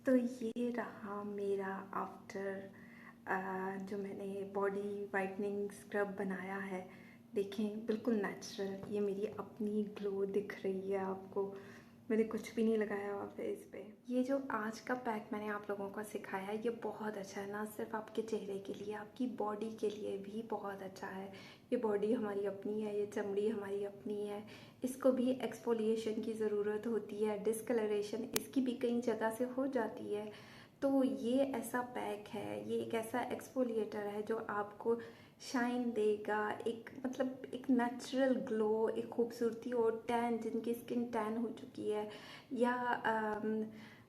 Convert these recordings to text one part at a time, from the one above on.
तो ये रहा मेरा आफ्टर जो मैंने बॉडी वाइटनिंग स्क्रब बनाया है। देखें, बिल्कुल नेचुरल, ये मेरी अपनी ग्लो दिख रही है आपको। मैंने कुछ भी नहीं लगाया हुआ फेस पे। ये जो आज का पैक मैंने आप लोगों को सिखाया है, ये बहुत अच्छा है, ना सिर्फ आपके चेहरे के लिए, आपकी बॉडी के लिए भी बहुत अच्छा है। ये बॉडी हमारी अपनी है, ये चमड़ी हमारी अपनी है, इसको भी एक्सफोलिएशन की ज़रूरत होती है। डिस्कलरेशन इसकी भी कई जगह से हो जाती है। तो ये ऐसा पैक है, ये एक ऐसा एक्सफोलिएटर है जो आपको शाइन देगा, एक मतलब एक नेचुरल ग्लो, एक खूबसूरती। और टैन, जिनकी स्किन टैन हो चुकी है या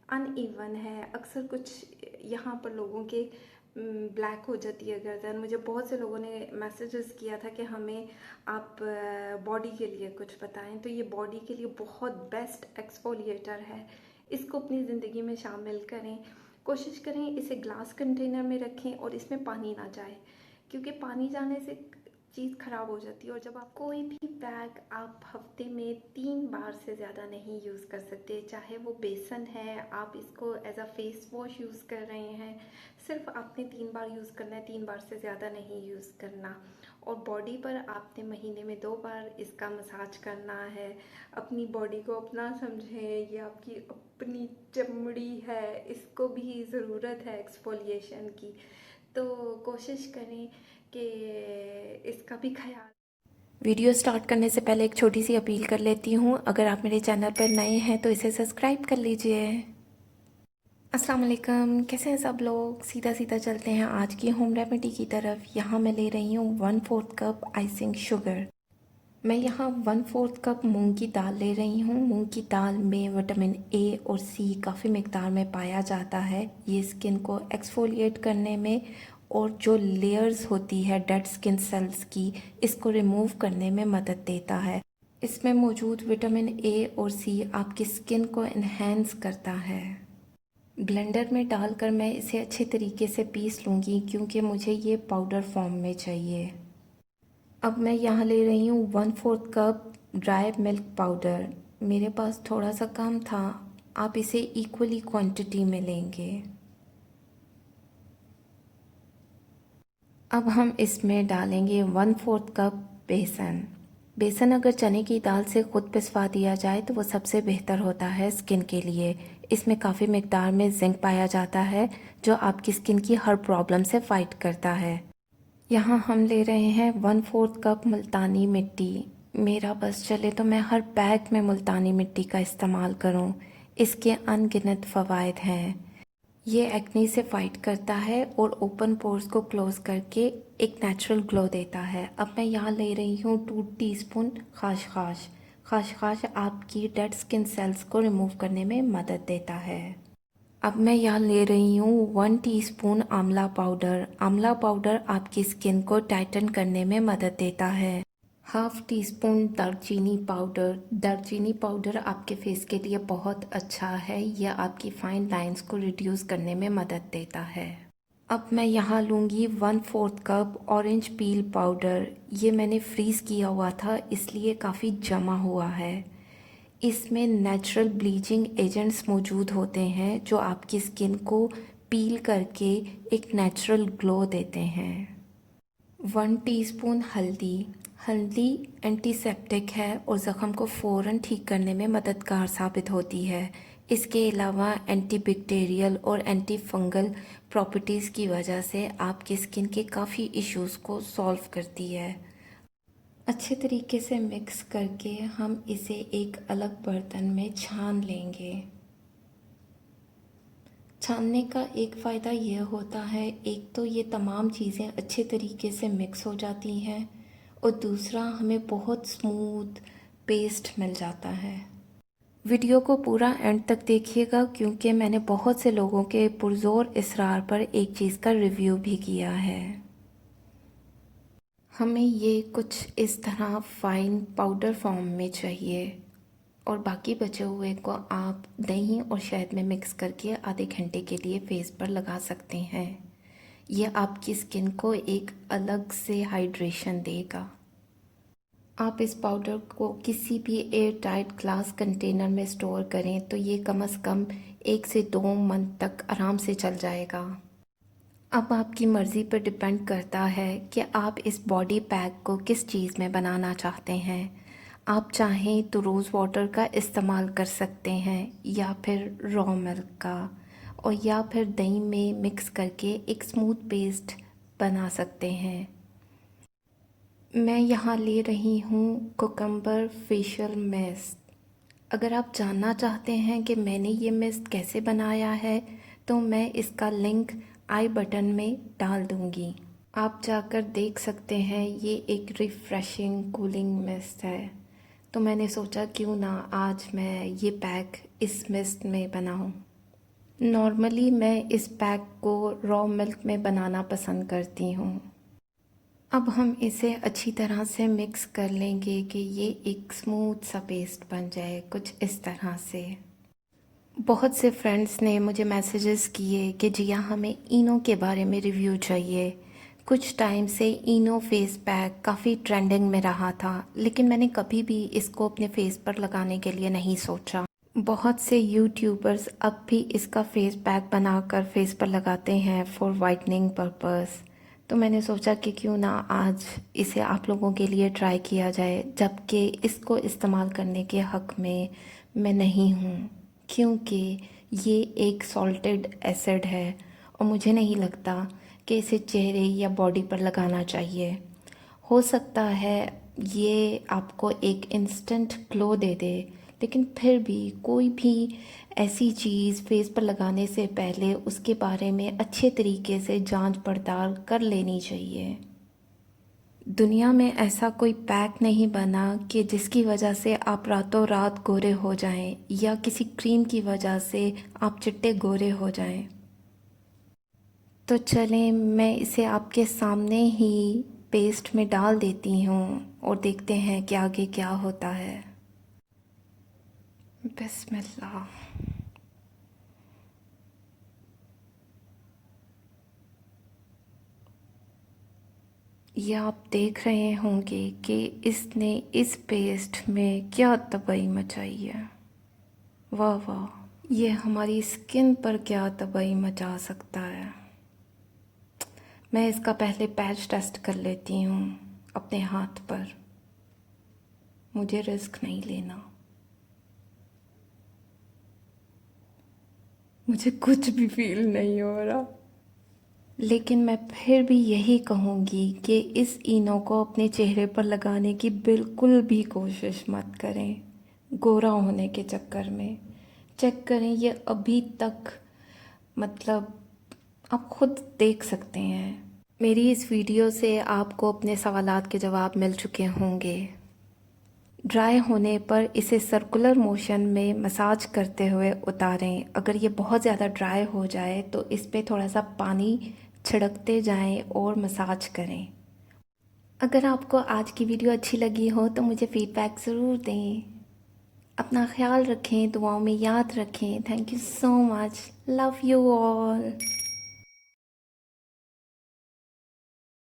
अनइवन है, अक्सर कुछ यहाँ पर लोगों के ब्लैक हो जाती है गर्दन। मुझे बहुत से लोगों ने मैसेजेस किया था कि हमें आप बॉडी के लिए कुछ बताएं। तो ये बॉडी के लिए बहुत बेस्ट एक्सफोलिएटर है, इसको अपनी ज़िंदगी में शामिल करें। कोशिश करें इसे ग्लास कंटेनर में रखें और इसमें पानी ना जाए, क्योंकि पानी जाने से चीज़ ख़राब हो जाती है। और जब आप कोई भी पैक आप हफ्ते में 3 बार से ज़्यादा नहीं यूज़ कर सकते, चाहे वो बेसन है, आप इसको as a face wash use कर रहे हैं, सिर्फ आपने 3 बार यूज़ करना है, 3 बार से ज़्यादा नहीं यूज़ करना। और बॉडी पर आपने महीने में 2 बार इसका मसाज करना है। अपनी बॉडी को अपना समझें, ये आपकी अपनी चमड़ी है, इसको भी ज़रूरत है एक्सफोलिएशन की। तो कोशिश करें कि इसका भी ख्याल। वीडियो स्टार्ट करने से पहले एक छोटी सी अपील कर लेती हूँ, अगर आप मेरे चैनल पर नए हैं तो इसे सब्सक्राइब कर लीजिए। अस्सलाम वालेकुम, कैसे हैं सब लोग। सीधा सीधा चलते हैं आज की होम रेमेडी की तरफ। यहाँ मैं ले रही हूँ 1/4 कप आइसिंग शुगर। मैं यहाँ 1/4 कप मूंग की दाल ले रही हूँ। मूंग की दाल में विटामिन ए और सी काफ़ी मिकदार में पाया जाता है। ये स्किन को एक्सफोलिएट करने में और जो लेयर्स होती है डेड स्किन सेल्स की, इसको रिमूव करने में मदद देता है। इसमें मौजूद विटामिन ए और सी आपकी स्किन को इन्हेंस करता है। ब्लेंडर में डालकर मैं इसे अच्छे तरीके से पीस लूँगी, क्योंकि मुझे ये पाउडर फॉर्म में चाहिए। अब मैं यहाँ ले रही हूँ 1/4 कप ड्राई मिल्क पाउडर। मेरे पास थोड़ा सा कम था, आप इसे इक्वली क्वांटिटी में लेंगे। अब हम इसमें डालेंगे 1/4 कप बेसन। बेसन अगर चने की दाल से खुद पिसवा दिया जाए तो वो सबसे बेहतर होता है स्किन के लिए। इसमें काफ़ी मिकदार में जिंक पाया जाता है, जो आपकी स्किन की हर प्रॉब्लम से फाइट करता है। यहाँ हम ले रहे हैं 1/4 कप मुल्तानी मिट्टी। मेरा बस चले तो मैं हर पैक में मुल्तानी मिट्टी का इस्तेमाल करूँ। इसके अनगिनत फ़वाइद हैं। ये एक्ने से फाइट करता है और ओपन पोर्स को क्लोज करके एक नेचुरल ग्लो देता है। अब मैं यहाँ ले रही हूँ 2 टीस्पून खाशखाश। खाशखाश आपकी डेड स्किन सेल्स को रिमूव करने में मदद देता है। अब मैं यहाँ ले रही हूँ 1 टीस्पून आंवला पाउडर। आंवला पाउडर आपकी स्किन को टाइटन करने में मदद देता है। हाफ टी स्पून दालचीनी पाउडर। दालचीनी पाउडर आपके फेस के लिए बहुत अच्छा है, यह आपकी फाइन लाइंस को रिड्यूस करने में मदद देता है। अब मैं यहाँ लूँगी 1/4 कप ऑरेंज पील पाउडर। ये मैंने फ्रीज़ किया हुआ था, इसलिए काफ़ी जमा हुआ है। इसमें नेचुरल ब्लीचिंग एजेंट्स मौजूद होते हैं, जो आपकी स्किन को पील करके एक नेचुरल ग्लो देते हैं। 1 टीस्पून हल्दी। हल्दी एंटीसेप्टिक है और ज़ख़म को फ़ौरन ठीक करने में मददगार साबित होती है। इसके अलावा एंटीबैक्टीरियल और एंटी फंगल प्रॉपर्टीज़ की वजह से आपकी स्किन के काफ़ी इश्यूज़ को सॉल्व करती है। अच्छे तरीके से मिक्स करके हम इसे एक अलग बर्तन में छान लेंगे। छानने का एक फ़ायदा यह होता है, एक तो ये तमाम चीज़ें अच्छे तरीके से मिक्स हो जाती हैं और दूसरा हमें बहुत स्मूथ पेस्ट मिल जाता है। वीडियो को पूरा एंड तक देखिएगा, क्योंकि मैंने बहुत से लोगों के पुरज़ोर इसरार पर एक चीज़ का रिव्यू भी किया है। हमें ये कुछ इस तरह फाइन पाउडर फॉर्म में चाहिए और बाकी बचे हुए को आप दही और शहद में मिक्स करके आधे घंटे के लिए फेस पर लगा सकते हैं। यह आपकी स्किन को एक अलग से हाइड्रेशन देगा। आप इस पाउडर को किसी भी एयर टाइट ग्लास कंटेनर में स्टोर करें तो ये कम से कम 1 से 2 मंथ तक आराम से चल जाएगा। अब आपकी मर्ज़ी पर डिपेंड करता है कि आप इस बॉडी पैक को किस चीज़ में बनाना चाहते हैं। आप चाहें तो रोज़ वाटर का इस्तेमाल कर सकते हैं या फिर रॉ मिल्क का, और या फिर दही में मिक्स करके एक स्मूथ पेस्ट बना सकते हैं। मैं यहाँ ले रही हूँ कुकम्बर फेशियल मिस्ट। अगर आप जानना चाहते हैं कि मैंने ये मिस्ट कैसे बनाया है तो मैं इसका लिंक आई बटन में डाल दूँगी, आप जाकर देख सकते हैं। ये एक रिफ़्रेशिंग कूलिंग मिस्ट है, तो मैंने सोचा क्यों ना आज मैं ये पैक इस मिस्ट में बनाऊँ। नॉर्मली मैं इस पैक को रॉ मिल्क में बनाना पसंद करती हूँ। अब हम इसे अच्छी तरह से मिक्स कर लेंगे कि ये एक स्मूथ सा पेस्ट बन जाए, कुछ इस तरह से। बहुत से फ्रेंड्स ने मुझे मैसेजेस किए कि जिया हमें इनो के बारे में रिव्यू चाहिए। कुछ टाइम से इनो फेस पैक काफ़ी ट्रेंडिंग में रहा था, लेकिन मैंने कभी भी इसको अपने फेस पर लगाने के लिए नहीं सोचा। बहुत से यूट्यूबर्स अब भी इसका फेस पैक बनाकर फेस पर लगाते हैं फॉर वाइटनिंग पर्पस, तो मैंने सोचा कि क्यों ना आज इसे आप लोगों के लिए ट्राई किया जाए, जबकि इसको इस्तेमाल करने के हक़ में मैं नहीं हूँ, क्योंकि ये एक सॉल्टेड एसिड है और मुझे नहीं लगता कि इसे चेहरे या बॉडी पर लगाना चाहिए। हो सकता है ये आपको एक इंस्टेंट ग्लो दे दे, लेकिन फिर भी कोई भी ऐसी चीज़ फेस पर लगाने से पहले उसके बारे में अच्छे तरीके से जांच पड़ताल कर लेनी चाहिए। दुनिया में ऐसा कोई पैक नहीं बना कि जिसकी वजह से आप रातों रात गोरे हो जाएं, या किसी क्रीम की वजह से आप चिट्टे गोरे हो जाएं। तो चलें मैं इसे आपके सामने ही पेस्ट में डाल देती हूँ और देखते हैं कि आगे क्या होता है। बिस्मिल्लाह। ये आप देख रहे होंगे कि इसने इस पेस्ट में क्या तबाही मचाई है। वाह वाह, ये हमारी स्किन पर क्या तबाही मचा सकता है। मैं इसका पहले पैच टेस्ट कर लेती हूँ अपने हाथ पर, मुझे रिस्क नहीं लेना। मुझे कुछ भी फील नहीं हो रहा, लेकिन मैं फिर भी यही कहूँगी कि इस इनो को अपने चेहरे पर लगाने की बिल्कुल भी कोशिश मत करें गोरा होने के चक्कर में। चेक करें ये अभी तक, मतलब आप खुद देख सकते हैं। मेरी इस वीडियो से आपको अपने सवालात के जवाब मिल चुके होंगे। ड्राई होने पर इसे सर्कुलर मोशन में मसाज करते हुए उतारें। अगर ये बहुत ज़्यादा ड्राई हो जाए तो इस पे थोड़ा सा पानी छिड़कते जाएं और मसाज करें। अगर आपको आज की वीडियो अच्छी लगी हो तो मुझे फीडबैक ज़रूर दें। अपना ख्याल रखें, दुआओं में याद रखें। Thank you so much, love you all.